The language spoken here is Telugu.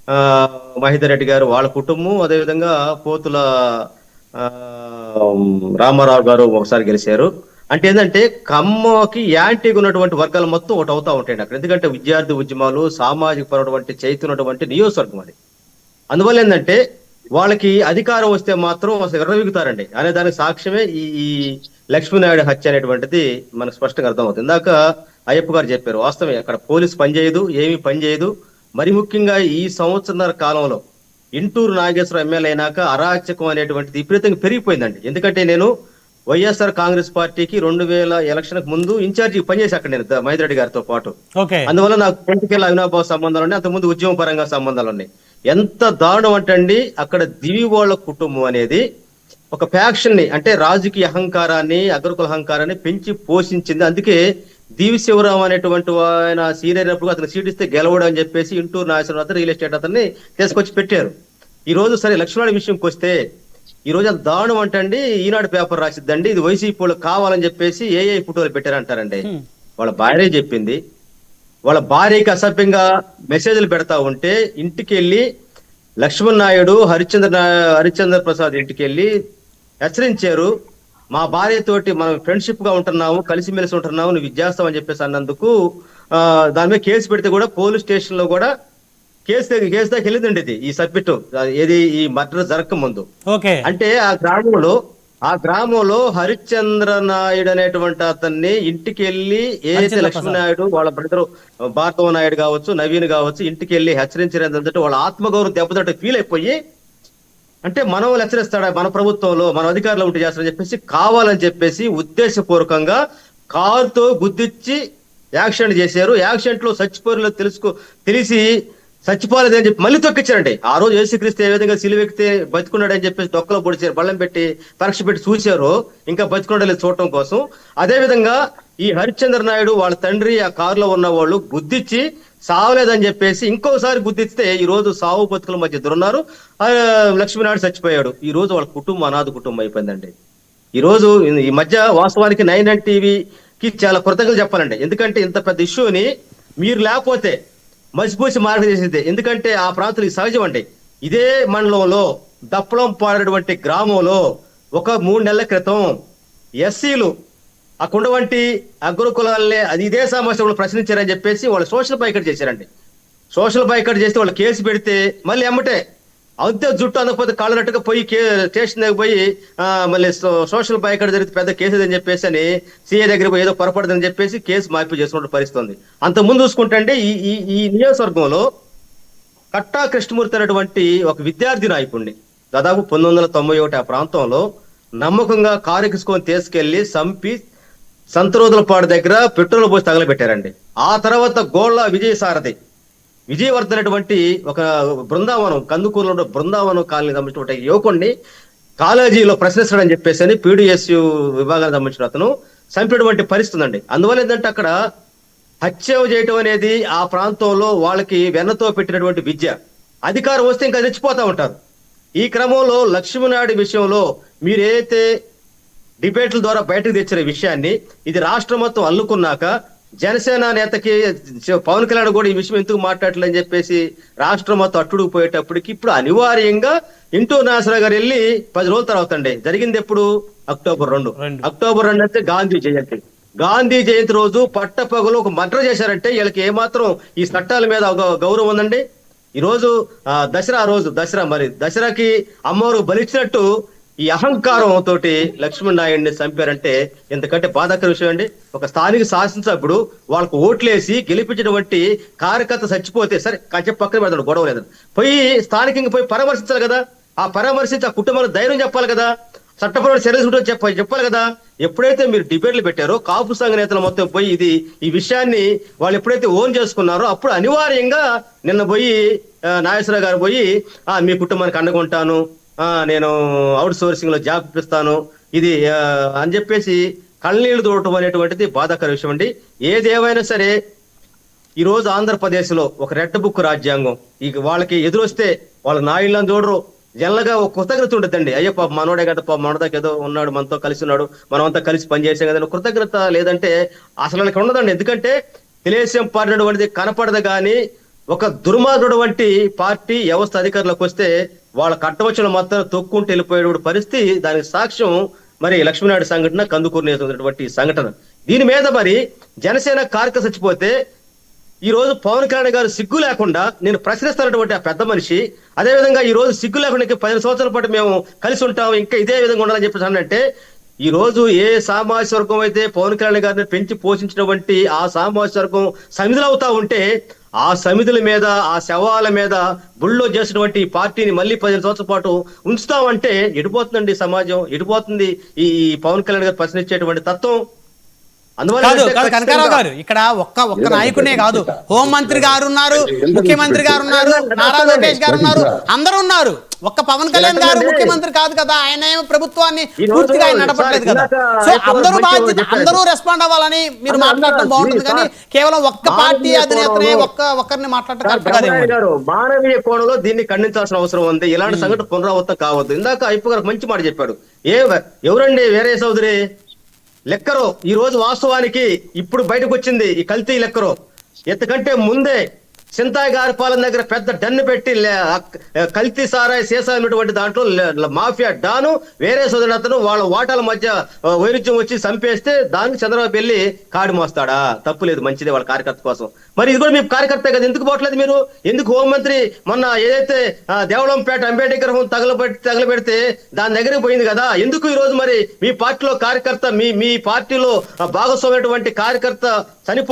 ఆ మహేందర్ రెడ్డి గారు వాళ్ళ కుటుంబం, అదేవిధంగా పోతుల ఆ, రామారావు గారు ఒకసారి గెలిచారు. అంటే ఏంటంటే కమ్మకి యాంటీగా ఉన్నటువంటి వర్గాలు మొత్తం ఒకటి అవుతా ఉంటాయండి అక్కడ. ఎందుకంటే విద్యార్థి ఉద్యమాలు, సామాజిక పరమైనటువంటి చైతన్యటువంటి నియోజకవర్గం అది. అందువల్ల ఏంటంటే వాళ్ళకి అధికారం వస్తే మాత్రం అసలు ఎర్రవిగుతారండి అనే దానికి సాక్ష్యమే ఈ లక్ష్మీనాయుడు హత్య అనేటువంటిది మనకు స్పష్టంగా అర్థమవుతుంది. ఇందాక అయ్యప్ప గారు చెప్పారు, వాస్తవమే, అక్కడ పోలీస్ పనిచేయదు, ఏమీ పనిచేయదు. మరి ముఖ్యంగా ఈ సంవత్సరాల కాలంలో ఇంటూరు నాగేశ్వరం ఎమ్మెల్యే అయినాక అరాచకం అనేటువంటిది విపరీతంగా పెరిగిపోయిందండి. ఎందుకంటే నేను వైఎస్ఆర్ కాంగ్రెస్ పార్టీకి 2000 ఎలక్షన్ ముందు ఇన్ఛార్జి పనిచేసి అక్కడ నేను మహేందర్ రెడ్డి గారితో పాటు. ఓకే. అందువల్ల నాకు పొలిటికల్ అవినాభావ సంబంధాలు ఉన్నాయి, అంతకుముందు ఉద్యమ పరంగా సంబంధాలు ఉన్నాయి. ఎంత దారుణం అంటండి, అక్కడ దివివాళ్ల కుటుంబం అనేది ఒక ఫ్యాక్షన్ ని, అంటే రాజకీయ అహంకారాన్ని, అగ్రకుల అహంకారాన్ని పెంచి పోషించింది. అందుకే దీవి శివరాం అనేటువంటి ఆయన సీనియర్ అయినప్పుడు అతను సీట్ ఇస్తే గెలవడం అని చెప్పేసి ఇంటూరు నాగేశ్వరరావు అతను రియల్ ఎస్టేట్ అతన్ని తీసుకొచ్చి పెట్టారు. ఈ రోజు సరే లక్ష్మణుడి విషయంకి వస్తే, ఈ రోజు అంత దారుణం అంటండి, ఈనాడు పేపర్ రాసిద్దండి ఇది వైసీపీ వాళ్ళు కావాలని చెప్పేసి ఏఐ ఫోటోలు పెట్టారంటారండి. వాళ్ళ భార్య చెప్పింది. వాళ్ళ భార్యకి అసభ్యంగా మెసేజ్లు పెడతా ఉంటే ఇంటికి వెళ్ళి లక్ష్మణ్ నాయుడు హరిశ్చంద్ర ప్రసాద్ ఇంటికి వెళ్ళి హెచ్చరించారు. మా భార్య తోటి మనం ఫ్రెండ్షిప్ గా ఉంటున్నాము, కలిసిమెలిసి ఉంటున్నాము, నువ్వు ఇది చేస్తావని చెప్పేసి అన్నందుకు దాని మీద కేసు పెడితే కూడా పోలీస్ స్టేషన్ లో కూడా కేసు దాకా వెళ్ళిందండి. ఇది ఈ సబ్మిట్ ఏది ఈ మర్డర్ జరగక ముందు. ఓకే. అంటే ఆ గ్రామంలో హరిశ్చంద్ర నాయుడు అనేటువంటి అతన్ని ఇంటికి వెళ్ళి ఏదైతే హరిశ్చంద్ర ప్రసాద్. లక్ష్మీనాయుడు వాళ్ళ బ్రదరు భార్గవ నాయుడు కావచ్చు, నవీన్ కావచ్చు, ఇంటికి వెళ్ళి హెచ్చరించారంటే వాళ్ళ ఆత్మగౌరవం దెబ్బతోటి ఫీల్ అయిపోయి, అంటే మనం హెచ్చరిస్తాడా మన ప్రభుత్వంలో మన అధికారులు ఉంటే చేస్తారని చెప్పేసి కావాలని చెప్పేసి ఉద్దేశపూర్వకంగా కారుతో గుద్దిచ్చి యాక్సిడెంట్ చేశారు. యాక్సిడెంట్ లో చచ్చిపోయిన తెలిసి చచ్చిపోలేదని చెప్పి మళ్ళీ తొక్కించారండి. ఆ రోజు యేసుక్రీస్తు ఏ విధంగా సిలువెక్కితే బతుకున్నాడు అని చెప్పేసి డొక్కలో పొడిచారు, బళ్ళం పెట్టి పరీక్ష పెట్టి చూశారు ఇంకా బతుకున్నాడు లేదు చూడటం కోసం. అదే విధంగా ఈ హరిశ్చంద్ర నాయుడు వాళ్ళ తండ్రి ఆ కారులో ఉన్న వాళ్ళు గుద్దిచ్చి సావలేదని చెప్పేసి ఇంకోసారి గుద్దిస్తే ఈ రోజు సావు బతుకుల మధ్య ఇద్దరున్నారు. లక్ష్మీనాయుడు చచ్చిపోయాడు. ఈ రోజు వాళ్ళ కుటుంబం అనాథ కుటుంబం అయిపోయిందండి. ఈ రోజు ఈ మధ్య వాస్తవానికి 9 టీవీకి చాలా కృతజ్ఞతలు చెప్పాలండి. ఎందుకంటే ఇంత పెద్ద ఇష్యూని మీరు లేకపోతే మసిపూసి మార్గం చేసేది. ఎందుకంటే ఆ ప్రాంతం సహజం అండి. ఇదే మండలంలో దప్పలం పాడేటువంటి గ్రామంలో ఒక 3 నెలల క్రితం ఎస్సీలు అక్కడ వంటి అగ్రకులాలనే అది ఇదే సమస్య ప్రశ్నించారని చెప్పేసి వాళ్ళు సోషల్ బైకట్ చేశారండి. సోషల్ బైకట్ చేస్తే వాళ్ళు కేసు పెడితే మళ్ళీ ఎమ్మటే అంతే జుట్టు అందకపోతే కాళ్ళనట్టుగా పోయి స్టేషన్ దగ్గర పోయి మళ్ళీ సోషల్ బైకట్ జరిగితే పెద్ద కేసు అని చెప్పేసి అని సీఏ దగ్గర పోయి ఏదో పొరపడదని చెప్పేసి కేసు మార్పు చేసుకున్న పరిస్థితి ఉంది. అంత ముందు చూసుకుంటే ఈ నియోజకవర్గంలో కట్టా కృష్ణమూర్తి అనేటువంటి ఒక విద్యార్థి నాయకుడిని దాదాపు 1991 ఆ ప్రాంతంలో నమ్మకంగా కారుకిసుకొని తీసుకెళ్లి సంపి సంతరోజులపాడు దగ్గర పెట్రోల్ పోసి తగలబెట్టారండి. ఆ తర్వాత గోళ్ళ విజయవర్ధన్ అనేటువంటి ఒక బృందావనం, కందుకూరులో బృందావనం కాలనీ సంబంధించిన యువకుడిని కాలేజీలో ప్రశ్నిస్తాడని చెప్పేసి పీడిఎస్యు విభాగానికి సంబంధించిన అతను చంపినటువంటి పరిస్థితి ఉందండి. అందువల్ల ఏంటంటే అక్కడ హత్య చేయటం అనేది ఆ ప్రాంతంలో వాళ్ళకి వెన్నతో పెట్టినటువంటి విద్య. అధికారం వస్తే ఇంకా రెచ్చిపోతా ఉంటారు. ఈ క్రమంలో లక్ష్మీనాయుడు విషయంలో మీరు ఏదైతే డిబేట్ల ద్వారా బయటకు తెచ్చిన విషయాన్ని ఇది రాష్ట్రం మొత్తం అల్లుకున్నాక జనసేన నేతకి పవన్ కళ్యాణ్ కూడా ఈ విషయం ఎందుకు మాట్లాడలేని చెప్పేసి రాష్ట్రం మొత్తం అట్టుడుకు పోయేటప్పటికి ఇప్పుడు అనివార్యంగా ఇంటూరు నాగేశ్వరరావు గారు వెళ్ళి 10 రోజుల తర్వాత అండి జరిగింది. ఎప్పుడు? అక్టోబర్ 2 అంటే గాంధీ జయంతి రోజు పట్టపగలు ఒక మర్డర్ చేశారంటే వీళ్ళకి ఏమాత్రం ఈ చట్టాల మీద గౌరవం ఉందండి. ఈ రోజు దసరా మరి దసరాకి అమ్మవారు బలిచ్చినట్టు ఈ అహంకారం తోటి లక్ష్మణ్ నాయుడిని చంపారంటే ఎంతకంటే బాధాకర విషయం అండి. ఒక స్థానిక శాసనసభ్యుడు వాళ్ళకు ఓట్లేసి గెలిపించినటువంటి కార్యకర్త చచ్చిపోతే సరే కాసేపు పక్కన పెడతాడు, గొడవ లేదు, పోయి స్థానికంగా పోయి పరామర్శించాలి కదా. ఆ పరామర్శించి ఆ కుటుంబానికి ధైర్యం చెప్పాలి కదా, చట్టపరమైన చర్యలు చెప్పాలి కదా. ఎప్పుడైతే మీరు డిబేట్లు పెట్టారో కాపు సంఘ నేతలు మొత్తం పోయి ఈ విషయాన్ని వాళ్ళు ఎప్పుడైతే ఓన్ చేసుకున్నారో అప్పుడు అనివార్యంగా నిన్న పోయి నాగేశ్వరరావు గారు పోయి మీ కుటుంబానికి అండగుంటాను, నేను అవుట్ సోర్సింగ్ లో జాబ్ ఇప్పిస్తాను ఇది అని చెప్పేసి కళ్ళనీళ్లు తోడటం అనేటువంటిది బాధాకర విషయం అండి. ఏదేమైనా సరే ఈ రోజు ఆంధ్రప్రదేశ్ లో ఒక రెడ్ బుక్ రాజ్యాంగం వాళ్ళకి ఎదురొస్తే వాళ్ళ నాయుళ్ళని చూడరు. జనరల్గా ఒక కృతజ్ఞత ఉంటుందండి. అయ్యో పాప మనోడే కదా, పాప మనదాకా ఏదో ఉన్నాడు, మనతో కలిసి ఉన్నాడు, మనం అంతా కలిసి పనిచేసాం కదా కృతజ్ఞత లేదంటే అసలు ఉండదండి. ఎందుకంటే తెలుగుదేశం పార్టీ అనేది కనపడదు కానీ ఒక దుర్మార్గుడు వంటి పార్టీ వ్యవస్థ అధికారంలోకి వస్తే వాళ్ళ కట్టవచ్చులు మొత్తం తొక్కుంటూ వెళ్ళిపోయేటువంటి పరిస్థితి, దానికి సాక్ష్యం మరి లక్ష్మీనాయుడు సంఘటన, కందుకూరు నియోజకవర్గం సంఘటన. దీని మీద మరి జనసేన కార్యకర్త చచ్చిపోతే ఈ రోజు పవన్ కళ్యాణ్ గారు సిగ్గు లేకుండా, నేను ప్రశ్నిస్తున్నటువంటి ఆ పెద్ద మనిషి, అదేవిధంగా ఈ రోజు సిగ్గు లేకుండా 15 సంవత్సరాల పాటు మేము కలిసి ఉంటాం, ఇంకా ఇదే విధంగా ఉండాలని చెప్పేసి అంటే, ఈ రోజు ఏ సామాజిక వర్గం అయితే పవన్ కళ్యాణ్ గారిని పెంచి పోషించినటువంటి ఆ సామాజిక వర్గం సమిధులు అవుతా ఉంటే, ఆ సమిధుల మీద, ఆ శవాల మీద బుల్లో చేసినటువంటి ఈ పార్టీని మళ్ళీ 15 సంవత్సరాల పాటు ఉంచుతామంటే ఎడిపోతుందండి సమాజం, ఎడిపోతుంది ఈ పవన్ కళ్యాణ్ గారు ప్రశ్నించేటువంటి తత్వం. కాదు కాదు కనకారావు గారు, ఇక్కడ ఒక్క నాయకునే కాదు, హోంమంత్రి గారు ఉన్నారు, ముఖ్యమంత్రి గారు ఉన్నారు, నారా లోకేష్ గారు ఉన్నారు, అందరూ ఉన్నారు. ఒక్క పవన్ కళ్యాణ్ గారు ముఖ్యమంత్రి కాదు కదా, ఆయన ఏమో ప్రభుత్వాన్ని పూర్తిగా ఆయన నడపట్లేదు కదా. సో అందరూ బాధ్యత, అందరూ రెస్పాండ్ అవ్వాలని మీరు మాట్లాడటం బాగుంటుంది, కానీ కేవలం ఒక్క పార్టీ అధినేతనే ఒక్కరిని మాట్లాడటం కరెక్ట్ కాదు. మానవీయ కోణంలో దీన్ని ఖండించాల్సిన అవసరం ఉంది. ఇలాంటి సంఘటన పునరావృతం కావద్దు. ఇందాక అయ్యప్ప గారు మంచి మాట చెప్పాడు. ఎవరండి వేరే సోదరి లెక్కరో, ఈ రోజు వాస్తవానికి ఇప్పుడు బయటకు వచ్చింది ఈ కల్తీ లెక్కరో. ఎంతకంటే ముందే సింతాయి గారి పాలన దగ్గర పెద్ద డన్ను పెట్టి కల్తీ సారాయి సీసా ఉన్నటువంటి దాంట్లో మాఫియా డాను వేరే సోదరుడు వాళ్ళ ఓటాల మధ్య వైరుధ్యం వచ్చి చంపేస్తే దానికి చంద్రబాబు వెళ్ళి కాడి మోస్తాడా? తప్పు లేదు, మంచిదే వాళ్ళ కార్యకర్త కోసం. మరి ఇది కూడా మీ కార్యకర్త కదా, ఎందుకు పోవట్లేదు మీరు? ఎందుకు హోంమంత్రి మొన్న ఏదైతే దేవళంపేట అంబేద్కర్ హోం తగలబెడితే దాని దగ్గరికి పోయింది కదా, ఎందుకు ఈ రోజు మరి మీ పార్టీలో కార్యకర్త, మీ పార్టీలో భాగస్వామైనటువంటి కార్యకర్త చనిపో